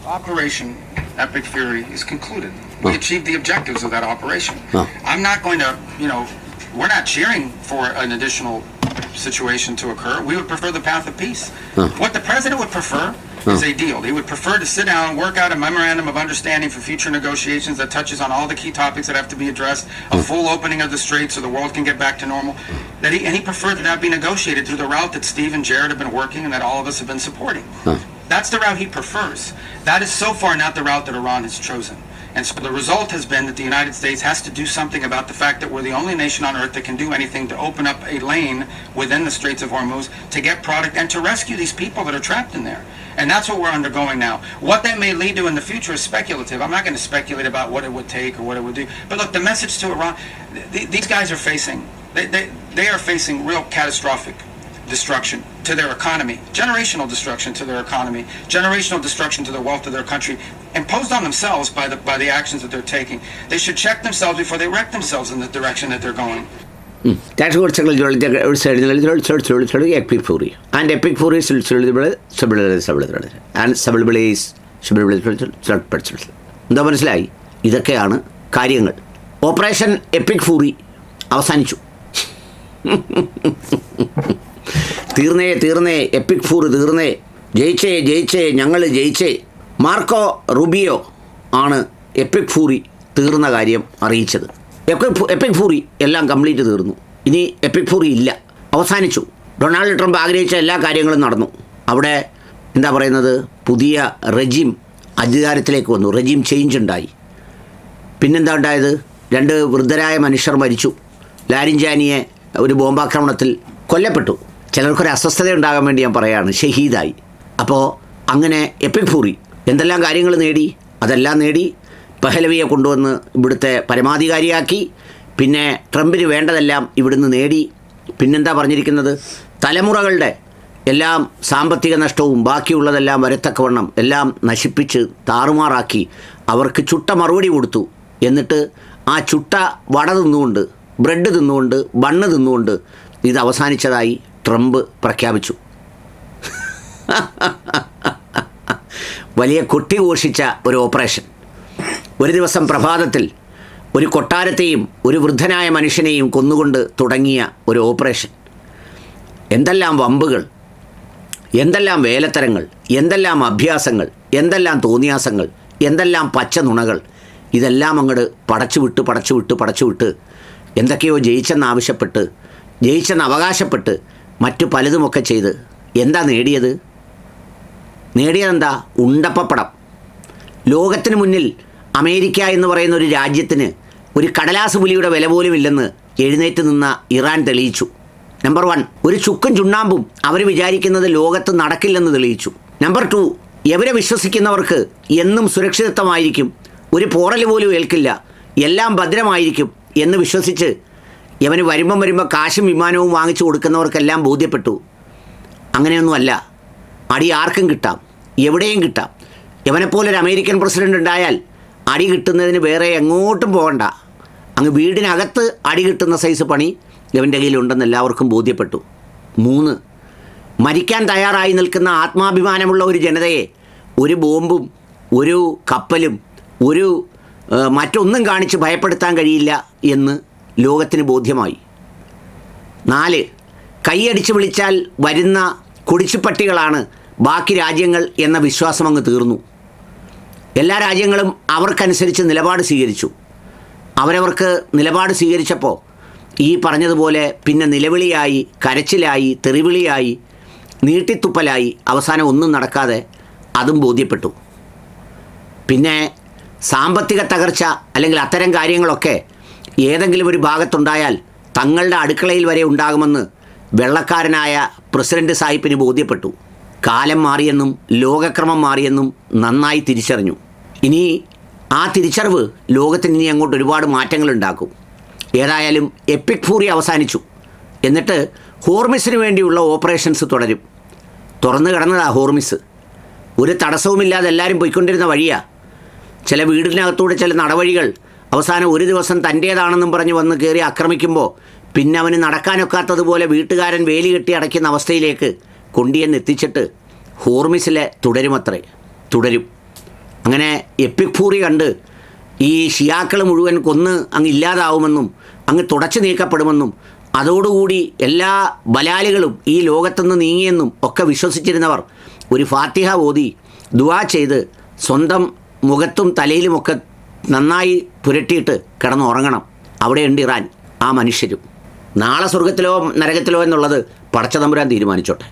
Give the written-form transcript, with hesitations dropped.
Operation Epic Fury is concluded. We achieved the objectives of that operation. I'm not going to, we're not cheering for an additional situation to occur. We would prefer the path of peace. What the president would prefer is a deal. He would prefer to sit down and work out a memorandum of understanding for future negotiations that touches on all the key topics that have to be addressed, a full opening of the strait so the world can get back to normal. And he preferred that be negotiated through the route that Steve and Jared have been working and that all of us have been supporting. That's the route he prefers. That is so far not the route that Iran has chosen. And so the result has been that the United States has to do something about the fact that we're the only nation on earth that can do anything to open up a lane within the Straits of Hormuz to get product and to rescue these people that are trapped in there. And that's what we're undergoing now. What that may lead to in the future is speculative. I'm not going to speculate about what it would take or what it would do. But look, the message to Iran, these guys are facing, they are facing real catastrophic destruction to their economy, generational destruction to their economy, generational destruction to the wealth of their country, imposed on themselves by the actions that they're taking. They should check themselves before they wreck themselves in the direction that they're going. That's what Epic Fury. And Epic Fury is എന്താ മനസ്സിലായി? ഇതൊക്കെയാണ് കാര്യങ്ങൾ. Operation EPIC ഫൂറി അവസാനിച്ചു. തീർന്നേ EPIC fruit തീർന്നേ, ജയിച്ചേ ഞങ്ങൾ ജയിച്ചേ. Marco Rubio ആണ് EPIC ഫൂറി തീർന്ന കാര്യം അറിയിച്ചത്. എപ്പിക് ഫൂറി എല്ലാം കംപ്ലീറ്റ് തീർന്നു. ഇനി എപ്പിക് ഫൂറി ഇല്ല, അവസാനിച്ചു. ഡൊണാൾഡ് ട്രംപ് ആഗ്രഹിച്ച എല്ലാ കാര്യങ്ങളും നടന്നു. അവിടെ എന്താ പറയുന്നത്, പുതിയ റെജിം അധികാരത്തിലേക്ക് വന്നു, റെജിം ചേഞ്ച് ഉണ്ടായി. പിന്നെന്താ ഉണ്ടായത്? 2 വൃദ്ധരായ മനുഷ്യർ മരിച്ചു. ലാരിഞ്ചാനിയെ ഒരു ബോംബാക്രമണത്തിൽ കൊല്ലപ്പെട്ടു. ചിലർക്കൊരു അസ്വസ്ഥത ഉണ്ടാകാൻ വേണ്ടി ഞാൻ പറയുകയാണ്, ഷഹീദായി. അപ്പോൾ അങ്ങനെ എപ്പിക് ഫൂറി എന്തെല്ലാം കാര്യങ്ങൾ നേടി, അതെല്ലാം നേടി. പഹലവിയെ കൊണ്ടുവന്ന് ഇവിടുത്തെ പരമാധികാരിയാക്കി. പിന്നെ ട്രംപിന് വേണ്ടതെല്ലാം ഇവിടുന്ന് നേടി. പിന്നെന്താ പറഞ്ഞിരിക്കുന്നത്, തലമുറകളുടെ എല്ലാം സാമ്പത്തിക നഷ്ടവും ബാക്കിയുള്ളതെല്ലാം വരത്തക്കവണ്ണം എല്ലാം നശിപ്പിച്ച് താറുമാറാക്കി അവർക്ക് ചുട്ട മറുപടി കൊടുത്തു. എന്നിട്ട് ആ ചുട്ട വട തിന്നുകൊണ്ട്, ബ്രെഡ് തിന്നുകൊണ്ട്, ബണ്ണ് തിന്നുകൊണ്ട് ഇത് അവസാനിച്ചതായി ട്രംപ് പ്രഖ്യാപിച്ചു. വലിയ കൊട്ടിഘോഷിച്ച ഒരു ഓപ്പറേഷൻ. ഒരു ദിവസം പ്രഭാതത്തിൽ ഒരു കൊട്ടാരത്തെയും ഒരു വൃദ്ധനായ മനുഷ്യനെയും കൊന്നുകൊണ്ട് തുടങ്ങിയ ഒരു ഓപ്പറേഷൻ. എന്തെല്ലാം വമ്പുകൾ, എന്തെല്ലാം വേലത്തരങ്ങൾ, എന്തെല്ലാം അഭ്യാസങ്ങൾ, എന്തെല്ലാം തോന്നിയാസങ്ങൾ, എന്തെല്ലാം പച്ച നുണകൾ. ഇതെല്ലാം അങ്ങോട്ട് പടച്ചുവിട്ട് എന്തൊക്കെയോ ജയിച്ചെന്നാവശ്യപ്പെട്ട്, ജയിച്ചെന്ന് അവകാശപ്പെട്ട് മറ്റു പലതുമൊക്കെ ചെയ്ത് എന്താ നേടിയത്? നേടിയതെന്താ? ഉണ്ടപ്പപ്പടം. ലോകത്തിന് മുന്നിൽ അമേരിക്ക എന്ന് പറയുന്ന ഒരു രാജ്യത്തിന് ഒരു കടലാസ് പുലിയുടെ വില പോലും ഇല്ലെന്ന് എഴുന്നേറ്റ് നിന്ന ഇറാൻ തെളിയിച്ചു. നമ്പർ 1, ഒരു ചുക്കും ചുണ്ണാമ്പും അവർ വിചാരിക്കുന്നത് ലോകത്ത് നടക്കില്ലെന്ന് തെളിയിച്ചു. നമ്പർ 2, എവരെ വിശ്വസിക്കുന്നവർക്ക് എന്നും സുരക്ഷിതത്വമായിരിക്കും, ഒരു പോറൽ പോലും ഏൽക്കില്ല, എല്ലാം ഭദ്രമായിരിക്കും എന്ന് വിശ്വസിച്ച് യവന് വരുമ്പം കാശും വിമാനവും വാങ്ങിച്ചു കൊടുക്കുന്നവർക്കെല്ലാം ബോധ്യപ്പെട്ടു അങ്ങനെയൊന്നുമല്ല. അടി ആർക്കും കിട്ടാം, എവിടെയും കിട്ടാം. യവനെപ്പോലൊരു അമേരിക്കൻ പ്രസിഡൻ്റ് ഉണ്ടായാൽ അടി കിട്ടുന്നതിന് വേറെ എങ്ങോട്ടും പോകണ്ട, അങ്ങ് വീടിനകത്ത് അടി കിട്ടുന്ന സൈസ് പണി ഇവൻ്റെ കയ്യിലുണ്ടെന്ന് എല്ലാവർക്കും ബോധ്യപ്പെട്ടു. 3, മരിക്കാൻ തയ്യാറായി നിൽക്കുന്ന ആത്മാഭിമാനമുള്ള ഒരു ജനതയെ ഒരു ബോംബും ഒരു കപ്പലും ഒരു മറ്റൊന്നും കാണിച്ച് ഭയപ്പെടുത്താൻ കഴിയില്ല എന്ന് ലോകത്തിന് ബോധ്യമായി. 4, കൈയടിച്ച് വിളിച്ചാൽ വരുന്ന കുടിച്ചുപട്ടികളാണ് ബാക്കി രാജ്യങ്ങൾ എന്ന വിശ്വാസം അങ്ങ് തീർന്നു. എല്ലാ രാജ്യങ്ങളും അവർക്കനുസരിച്ച് നിലപാട് സ്വീകരിച്ചു. അവരവർക്ക് നിലപാട് സ്വീകരിച്ചപ്പോൾ ഈ പറഞ്ഞതുപോലെ പിന്നെ നിലവിളിയായി, കരച്ചിലായി, തെറിവിളിയായി, നീട്ടിത്തുപ്പലായി, അവസാനം ഒന്നും നടക്കാതെ അതും ബോധ്യപ്പെട്ടു. പിന്നെ സാമ്പത്തിക തകർച്ച അല്ലെങ്കിൽ അത്തരം കാര്യങ്ങളൊക്കെ ഏതെങ്കിലും ഒരു ഭാഗത്തുണ്ടായാൽ തങ്ങളുടെ അടുക്കളയിൽ വരെ ഉണ്ടാകുമെന്ന് വെള്ളക്കാരനായ പ്രസിഡന്റ് സാഹിബിന് ബോധ്യപ്പെട്ടു. കാലം മാറിയെന്നും ലോകക്രമം മാറിയെന്നും നന്നായി തിരിച്ചറിഞ്ഞു. ഇനി ആ തിരിച്ചറിവ് ലോകത്തിന് ഇനി അങ്ങോട്ട് ഒരുപാട് മാറ്റങ്ങളുണ്ടാക്കും. ഏതായാലും എപ്പിക് ഫൂറി അവസാനിച്ചു. എന്നിട്ട് ഹോർമിസിന് വേണ്ടിയുള്ള ഓപ്പറേഷൻസ് തുടരും. തുറന്നു കിടന്നതാ ഹോർമിസ്. ഒരു തടസ്സവുമില്ലാതെ എല്ലാവരും പോയിക്കൊണ്ടിരുന്ന വഴിയാണ്. ചില വീടിനകത്തൂടെ ചില നടവഴികൾ അവസാനം ഒരു ദിവസം തൻ്റേതാണെന്നും പറഞ്ഞ് വന്ന് കയറി ആക്രമിക്കുമ്പോൾ പിന്നെ അവന് നടക്കാനൊക്കാത്തതുപോലെ വീട്ടുകാരൻ വേലി കെട്ടി അടയ്ക്കുന്ന അവസ്ഥയിലേക്ക് കൊണ്ടിയെന്ന് എത്തിച്ചിട്ട് ഹോർമിസിലെ തുടരും. അങ്ങനെ എപ്പിക് ഫൂറി കണ്ട് ഈ ഷിയാക്കൾ മുഴുവൻ കൊന്ന് അങ്ങ് ഇല്ലാതാവുമെന്നും അങ്ങ് തുടച്ചു നീക്കപ്പെടുമെന്നും അതോടുകൂടി എല്ലാ ബലാലുകളും ഈ ലോകത്തുനിന്ന് നീങ്ങിയെന്നും ഒക്കെ വിശ്വസിച്ചിരുന്നവർ ഒരു ഫാത്തിഹ ഓതി ദുആ ചെയ്ത് സ്വന്തം മുഖത്തും തലയിലുമൊക്കെ നന്നായി പുരട്ടിയിട്ട് കിടന്നുറങ്ങണം. അവിടെയുണ്ട് ഇറാൻ, ആ മനുഷ്യരും. നാളെ സ്വർഗത്തിലോ നരകത്തിലോ എന്നുള്ളത് പടച്ചതമ്പുരാൻ തീരുമാനിച്ചോട്ടെ.